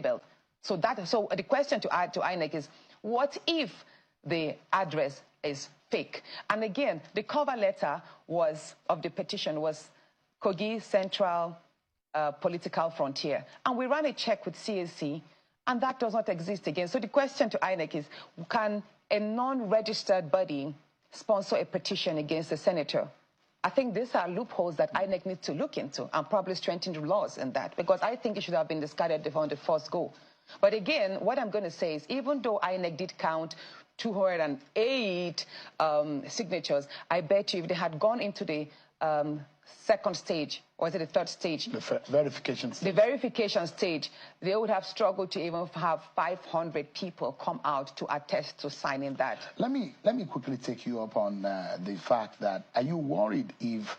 labeled. So the question to INEC is, what if the address is fake? And again, the cover letter of the petition was Kogi Central Political Frontier. And we ran a check with CAC, and that does not exist again. So the question to INEC is, can a non-registered body sponsor a petition against a senator? I think these are loopholes that INEC needs to look into and probably strengthen the laws in that, because I think it should have been discarded on the first go. But again, what I'm going to say is, even though INEC did count 208 signatures, I bet you if they had gone into the second stage, or is it the third stage? The verification stage. The verification stage, they would have struggled to even have 500 people come out to attest to signing that. Let me quickly take you up on the fact that, are you worried if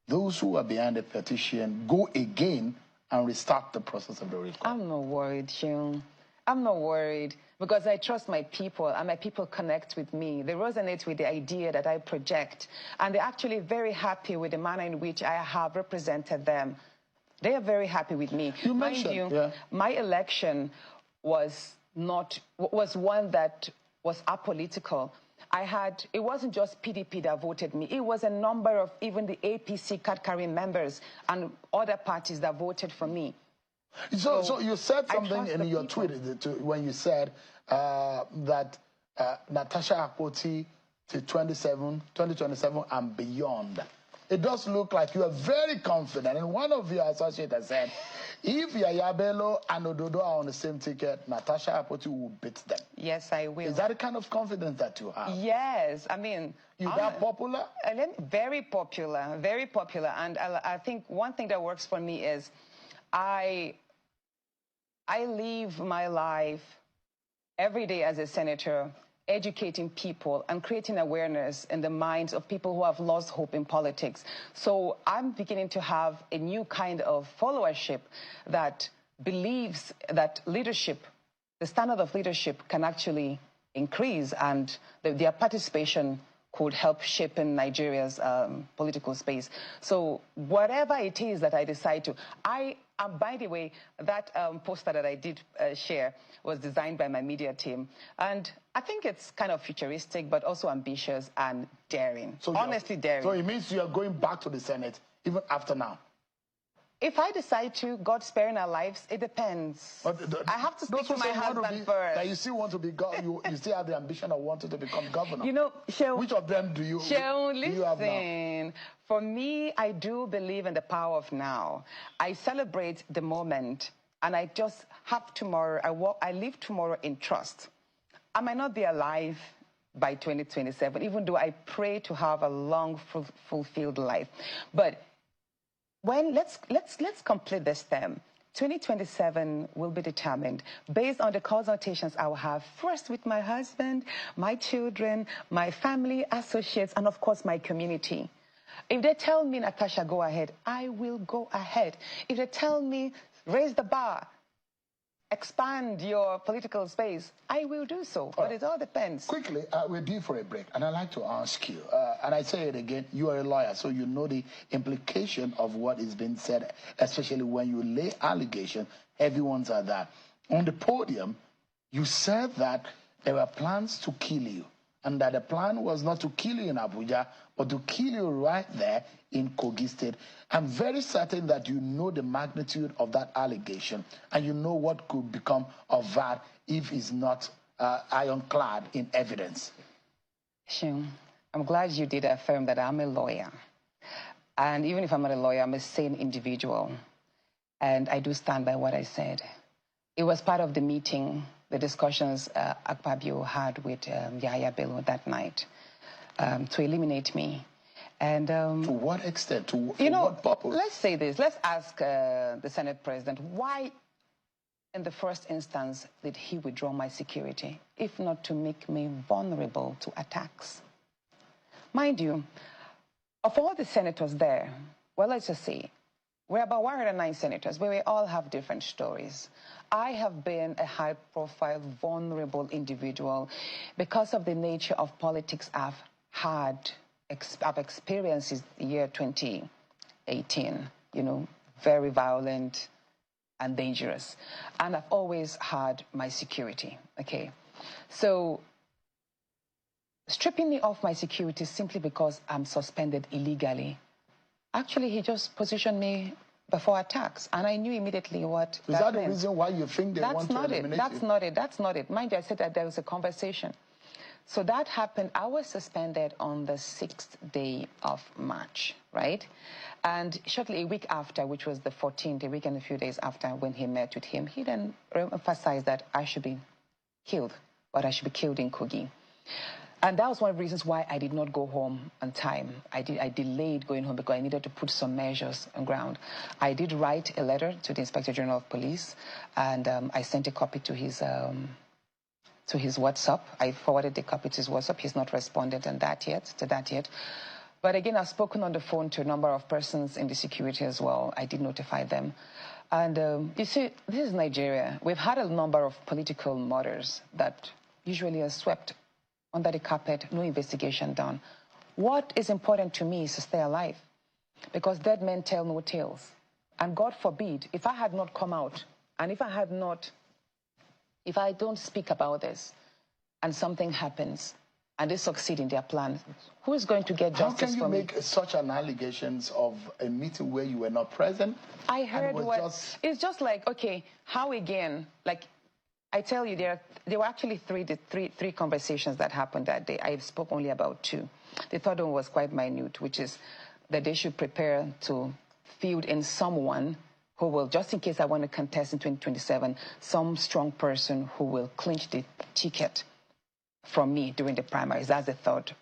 those who are behind the petition go again and restart the process of the recall? I'm not worried, Sean. I'm not worried, because I trust my people, and my people connect with me. They resonate with the idea that I project, and they're actually very happy with the manner in which I have represented them. They are very happy with me. You mentioned, my election was one that was apolitical. It wasn't just PDP that voted me. It was a number of even the APC card-carrying members and other parties that voted for me. So you said something in your tweet when you said that Natasha Akpoti to 2027 and beyond. It does look like you are very confident. And one of your associates said, if Yaya Bello and Ododo are on the same ticket, Natasha Akpoti will beat them. Yes, I will. Is that the kind of confidence that you have? Yes. I mean... You're that popular? Very popular. Very popular. And I think one thing that works for me is I live my life every day as a senator, educating people and creating awareness in the minds of people who have lost hope in politics. So I'm beginning to have a new kind of followership that believes that leadership, the standard of leadership, can actually increase, and their participation could help shape in Nigeria's political space. So whatever it is that I decide to, by the way, that poster that I did share was designed by my media team. And I think it's kind of futuristic, but also ambitious and daring. So honestly daring. So it means you are going back to the Senate even after now? If I decide to, God sparing our lives, it depends. I have to speak to my husband first. That you still want to be you still have the ambition of wanting to become governor. You know, which of them do you have now? For me, I do believe in the power of now. I celebrate the moment, and I just have tomorrow. I live tomorrow in trust. I might not be alive by 2027, even though I pray to have a long, fulfilled life. But let's complete this term. 2027 will be determined based on the consultations I will have first with my husband, my children, my family, associates, and of course my community. If they tell me, Natasha, go ahead, I will go ahead. If they tell me, raise the bar, expand your political space, I will do so. But it all depends. Quickly, we're due for a break, and I'd like to ask you, and I say it again, you are a lawyer, so you know the implication of what is being said, especially when you lay allegations. Everyone's at that. On the podium, you said that there were plans to kill you, and that the plan was not to kill you in Abuja, but to kill you right there in Kogi State. I'm very certain that you know the magnitude of that allegation, and you know what could become of that if it's not ironclad in evidence. Shun, I'm glad you did affirm that I'm a lawyer. And even if I'm not a lawyer, I'm a sane individual. And I do stand by what I said. It was part of the meeting, the discussions Akpabio had with Yaya Bello that night to eliminate me. And to what extent? For what purpose? Let's say this. Let's ask the Senate President, why in the first instance did he withdraw my security, if not to make me vulnerable to attacks? Mind you, of all the senators there, well, let's just say, we're about 109 senators, but we all have different stories. I have been a high-profile, vulnerable individual because of the nature of politics I've experienced in the year 2018. You know, very violent, and dangerous. And I've always had my security, okay? So stripping me of my security simply because I'm suspended illegally, actually, he just positioned me before attacks, and I knew immediately what Is that the reason why you think they want to eliminate you? That's not it. Mind you, I said that there was a conversation. So that happened. I was suspended on the 6th day of March, right? And shortly a week after, which was the 14th, a week and a few days after when he met with him, he then emphasized that I should be killed, but I should be killed in Kogi. And that was one of the reasons why I did not go home on time. I delayed going home because I needed to put some measures on ground. I did write a letter to the Inspector General of Police, and I sent a copy to his WhatsApp. I forwarded the copy to his WhatsApp. He's not responded to that yet. But again, I've spoken on the phone to a number of persons in the security as well. I did notify them. And you see, this is Nigeria. We've had a number of political murders that usually are swept under the carpet, no investigation done. What is important to me is to stay alive, because dead men tell no tales. And God forbid, if I had not come out, and if I don't speak about this, and something happens, and they succeed in their plan, who is going to get justice for me? How can you make such an allegations of a meeting where you were not present? I heard it's just like, okay, how again? Like, I tell you, there were actually three conversations that happened that day. I spoke only about 2. The third one was quite minute, which is that they should prepare to field in someone who will, just in case I want to contest in 2027, some strong person who will clinch the ticket from me during the primaries. That's the third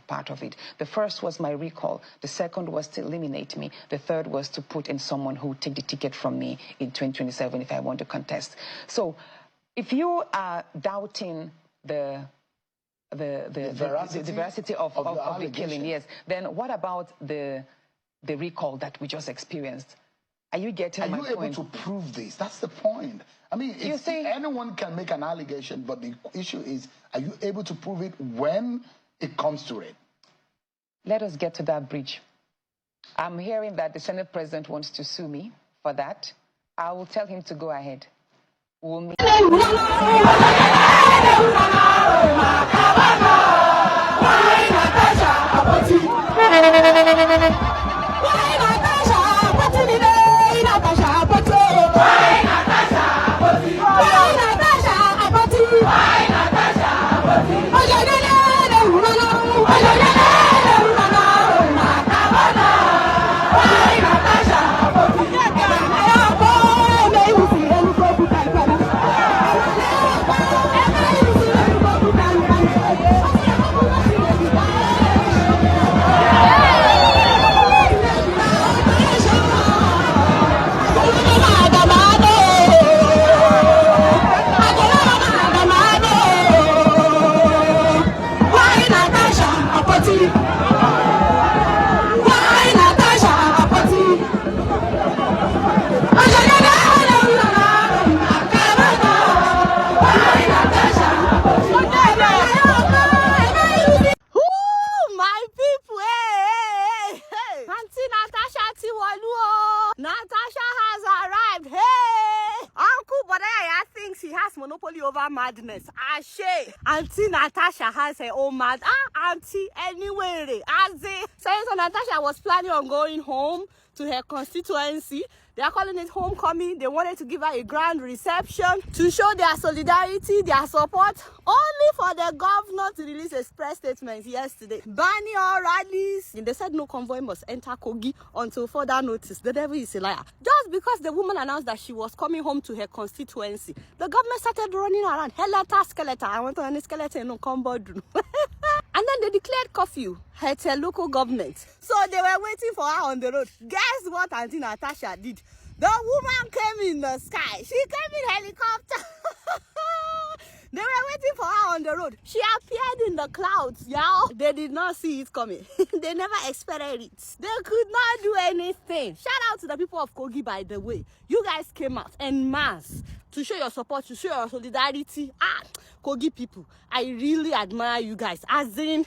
part of it. The first was my recall. The second was to eliminate me. The third was to put in someone who would take the ticket from me in 2027 if I want to contest. So if you are doubting the veracity of the killing, yes, then what about the recall that we just experienced? Are you getting my point? Are you able to prove this? That's the point. I mean, anyone can make an allegation, but the issue is, are you able to prove it when it comes to it? Let us get to that bridge. I'm hearing that the Senate President wants to sue me for that. I will tell him to go ahead. We'll meet. Natasha has arrived. Hey! Uncle Bodaya thinks he has monopoly over madness. Ashe! Auntie Natasha has her own mad. Auntie, anyway. Senator Natasha was planning on going home to her constituency. They are calling it homecoming. They wanted to give her a grand reception to show their solidarity, their support, only for the governor to release a press statement yesterday, banning all rallies. And they said no convoy must enter Kogi until further notice. The devil is a liar. Just because the woman announced that she was coming home to her constituency, the government started running around. Skeleton. I want to run a skeleton no combo. And then they declared curfew at her local government. So they were waiting for her on the road. Guess what Auntie Natasha did? The woman came in the sky. She came in helicopter. They were waiting for her on the road. She appeared in the clouds, y'all. They did not see it coming. They never expected it. They could not do anything. Shout out to the people of Kogi, by the way. You guys came out en masse to show your support, to show your solidarity. Kogi people, I really admire you guys. As in,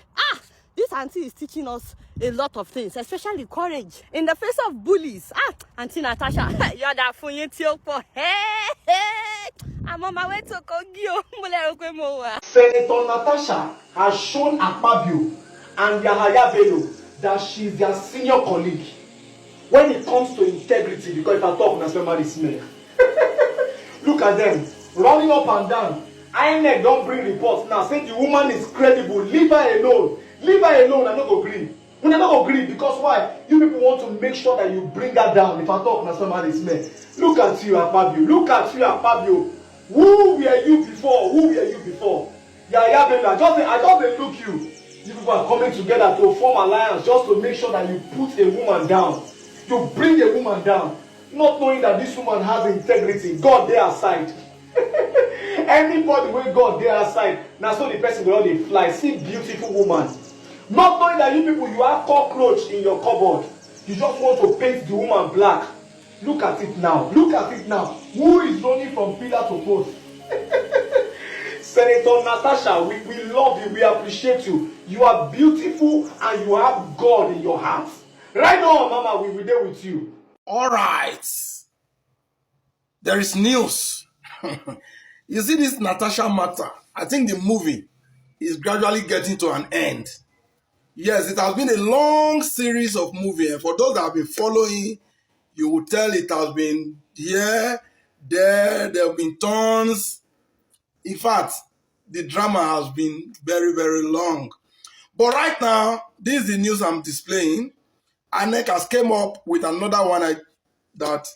This auntie is teaching us a lot of things, especially courage in the face of bullies. Auntie Natasha, you're that for hey. I'm on my way to Kogio. Senator Natasha has shown Akpabio and Àllegátións that she's their senior colleague when it comes to integrity, because if I talk, that's where smell. Look at them running up and down. INEC don't bring reports now. Say the woman is credible. Leave her alone. Leave her alone. I don't agree. We not go agree because why? You people want to make sure that you bring her down. If I talk, that's where smell. Look at you, Akpabio. Look at you, Akpabio. Who were you before? Who were you before? Yeah, baby. I just look you. You people are coming together to form alliance just to make sure that you put a woman down. You bring a woman down. Not knowing that this woman has integrity. God there aside. Anybody with God there aside. Now so the person will only fly. See beautiful woman. Not knowing that you people, you have cockroach in your cupboard. You just want to paint the woman black. Look at it now. Look at it now. Who is running from pillar to post? Senator Natasha, we love you. We appreciate you. You are beautiful and you have God in your heart. Right on, Mama, we will there with you. All right. There is news. You see this Natasha matter. I think the movie is gradually getting to an end. Yes, it has been a long series of movies. And for those that have been following, you will tell it has been here, there have been turns. In fact, the drama has been very, very long. But right now, this is the news I'm displaying. INEC has came up with another one that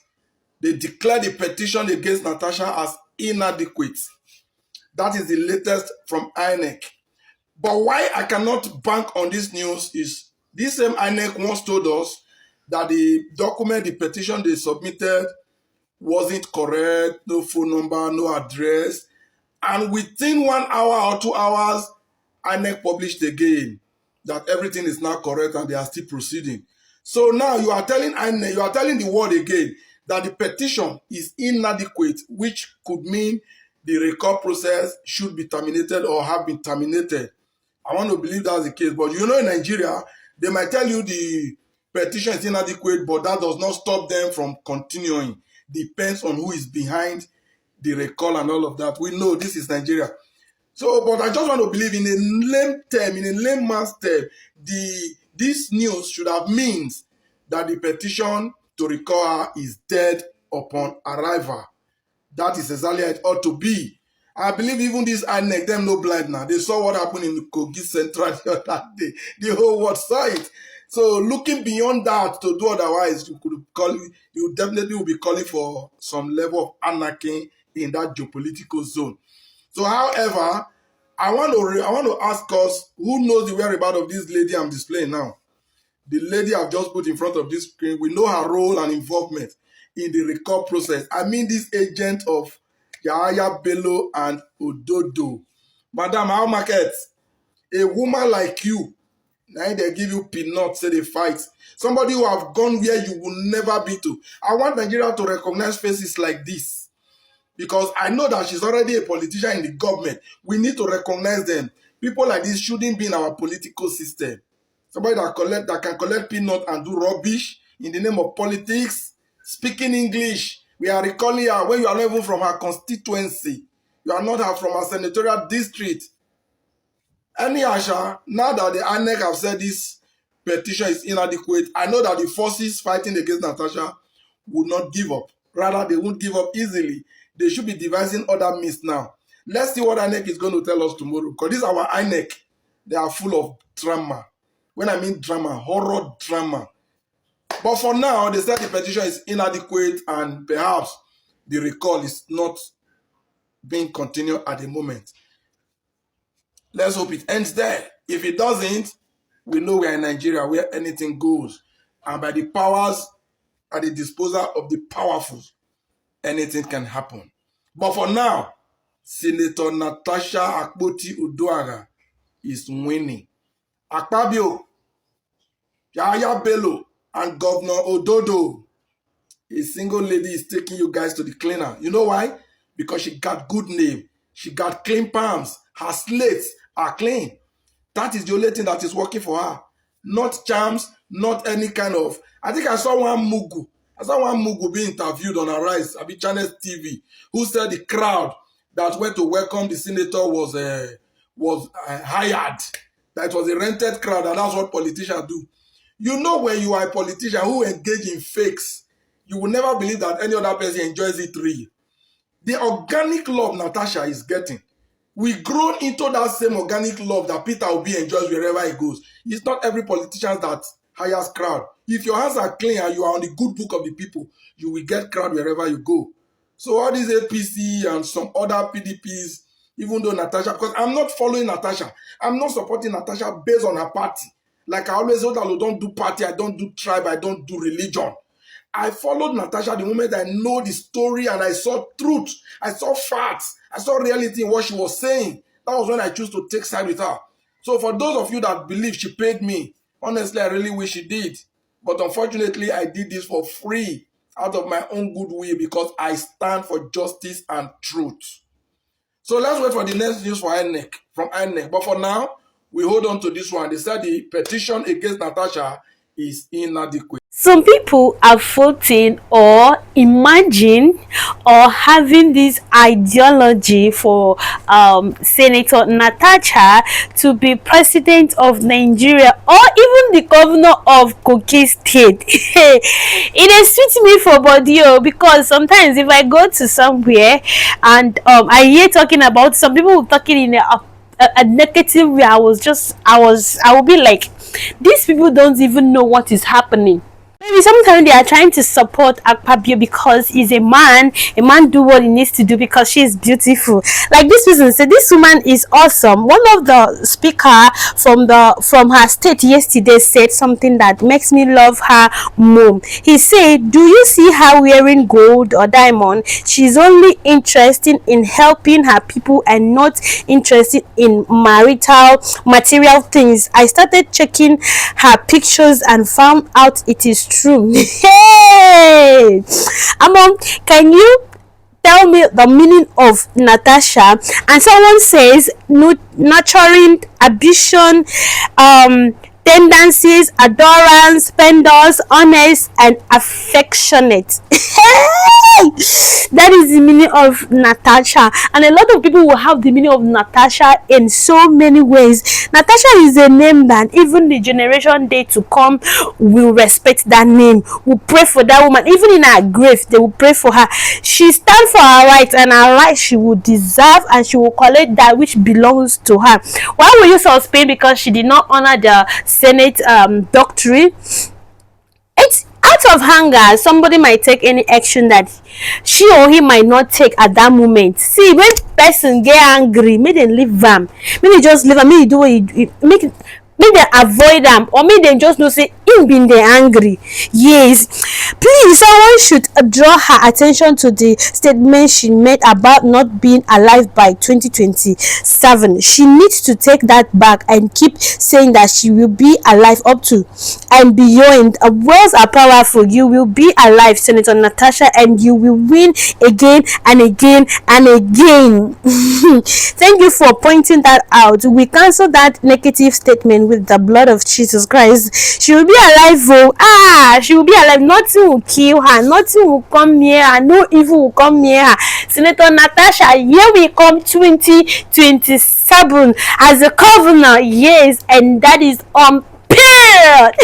they declared the petition against Natasha as inadequate. That is the latest from INEC. But why I cannot bank on this news is this same INEC once told us that the document, the petition they submitted wasn't correct, no phone number, no address. And within 1 hour or 2 hours, INEC published again that everything is now correct and they are still proceeding. So now you are telling INEC, you are telling the world again that the petition is inadequate, which could mean the recall process should be terminated or have been terminated. I want to believe that's the case. But you know, in Nigeria, they might tell you the petition is inadequate, but that does not stop them from continuing. Depends on who is behind the recall and all of that. We know this is Nigeria. So, but I just want to believe in a lame term, in a layman's term, this news should have means that the petition to recall her is dead upon arrival. That is exactly how it ought to be. I believe even this INEC, them no blind now. They saw what happened in the Kogi Central the other day. The whole world saw it. So looking beyond that to do otherwise, you definitely will be calling for some level of anarchy in that geopolitical zone. So, however, I want to ask us who knows the whereabouts of this lady I'm displaying now. The lady I've just put in front of this screen. We know her role and involvement in the recall process. I mean, this agent of Àllegátións and Ododo. Madam, how market? A woman like you, now they give you peanuts, say they fight. Somebody who have gone where you will never be to. I want Nigeria to recognize faces like this. Because I know that she's already a politician in the government. We need to recognize them. People like this shouldn't be in our political system. Somebody that can collect peanuts and do rubbish in the name of politics, speaking English. We are recalling her when you are not even from her constituency. You are not from her senatorial district. Anyhow, now that the INEC have said this petition is inadequate, I know that the forces fighting against Natasha would not give up. Rather, they won't give up easily. They should be devising other means now. Let's see what INEC is going to tell us tomorrow. Because this is our INEC. They are full of drama. When I mean drama, horror drama. But for now, they said the petition is inadequate and perhaps the recall is not being continued at the moment. Let's hope it ends there. If it doesn't, we know we are in Nigeria where anything goes. And by the powers at the disposal of the powerful, anything can happen. But for now, Senator Natasha Akpoti-Uduaghan is winning. Akpabio, Àllegátións, and Governor Ododo, a single lady is taking you guys to the cleaner. You know why? Because she got good name. She got clean palms. Her slates are clean. That is the only thing that is working for her. Not charms, not any kind of. I think I saw one Mugu. I saw one Mugu being interviewed on Arise, Abi Channels TV, who said the crowd that went to welcome the senator was hired. That was a rented crowd, and that's what politicians do. You know, when you are a politician who engage in fakes, you will never believe that any other person enjoys it real. The organic love Natasha is getting, we grown into that same organic love that Peter Obi enjoys wherever he goes. It's not every politician that hires crowd. If your hands are clean and you are on the good book of the people, you will get crowd wherever you go. So all these APC and some other PDPs, even though Natasha, because I'm not following Natasha, I'm not supporting Natasha based on her party. Like I always say, I don't do party, I don't do tribe, I don't do religion. I followed Natasha the moment I know the story and I saw truth. I saw facts. I saw reality in what she was saying. That was when I chose to take side with her. So for those of you that believe she paid me, honestly, I really wish she did. But unfortunately, I did this for free out of my own goodwill because I stand for justice and truth. So let's wait for the next news from INEC. But for now, we hold on to this one. They said the petition against Natasha is inadequate. Some people are voting or imagine or having this ideology for Senator Natasha to be president of Nigeria or even the governor of Kogi State. It is sweet me for body because sometimes if I go to somewhere and I hear talking about some people talking in a negative way, I will be like, these people don't even know what is happening. Maybe sometimes they are trying to support Akpabio because he's a man do what he needs to do because she is beautiful. Like this person said, this woman is awesome. One of the speaker from her state yesterday said something that makes me love her more. He said, do you see her wearing gold or diamond? She's only interested in helping her people and not interested in material things. I started checking her pictures and found out it is true. Hey, can you tell me the meaning of Natasha? And someone says nurturing, ambition, tendencies, adorance, spenders, honest, and affectionate. That is the meaning of Natasha, and a lot of people will have the meaning of Natasha in so many ways. Natasha is a name that even the generation day to come will respect that name, will pray for that woman. Even in her grave, they will pray for her. She stands for her rights, and her rights she will deserve, and she will collect that which belongs to her. Why will you suspend because she did not honor the Senate doctrine? It's out of anger. Somebody might take any action that she or he might not take at that moment. See, when person get angry, make them leave them. Maybe just leave them. Maybe do what you make them avoid them, or make them just know say him being there angry. Yes, please, someone should draw her attention to the statement she made about not being alive by 2027. She needs to take that back and keep saying that she will be alive up to and beyond. Words are powerful. You will be alive, Senator Natasha, and you will win again and again and again. Thank you for pointing that out. We cancel that negative statement with the blood of Jesus Christ. She will be alive. She will be alive. Nothing will kill her. Nothing will come near her. No evil will come near her. Senator Natasha, here we come 2027 as a governor. Yes, and that is on period.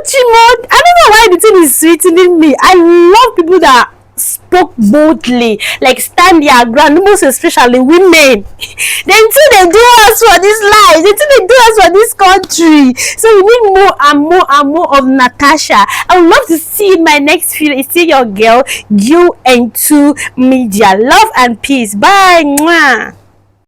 Chimo, I don't know why the thing is sweetening me. I love people that spoke boldly, like stand their ground, most especially women. Then too they do us for this life, they do us for this country. So we need more and more and more of Natasha. I would love to see in my next video. It's still your girl, you and 2 Media. Love and peace. Bye. Mwah.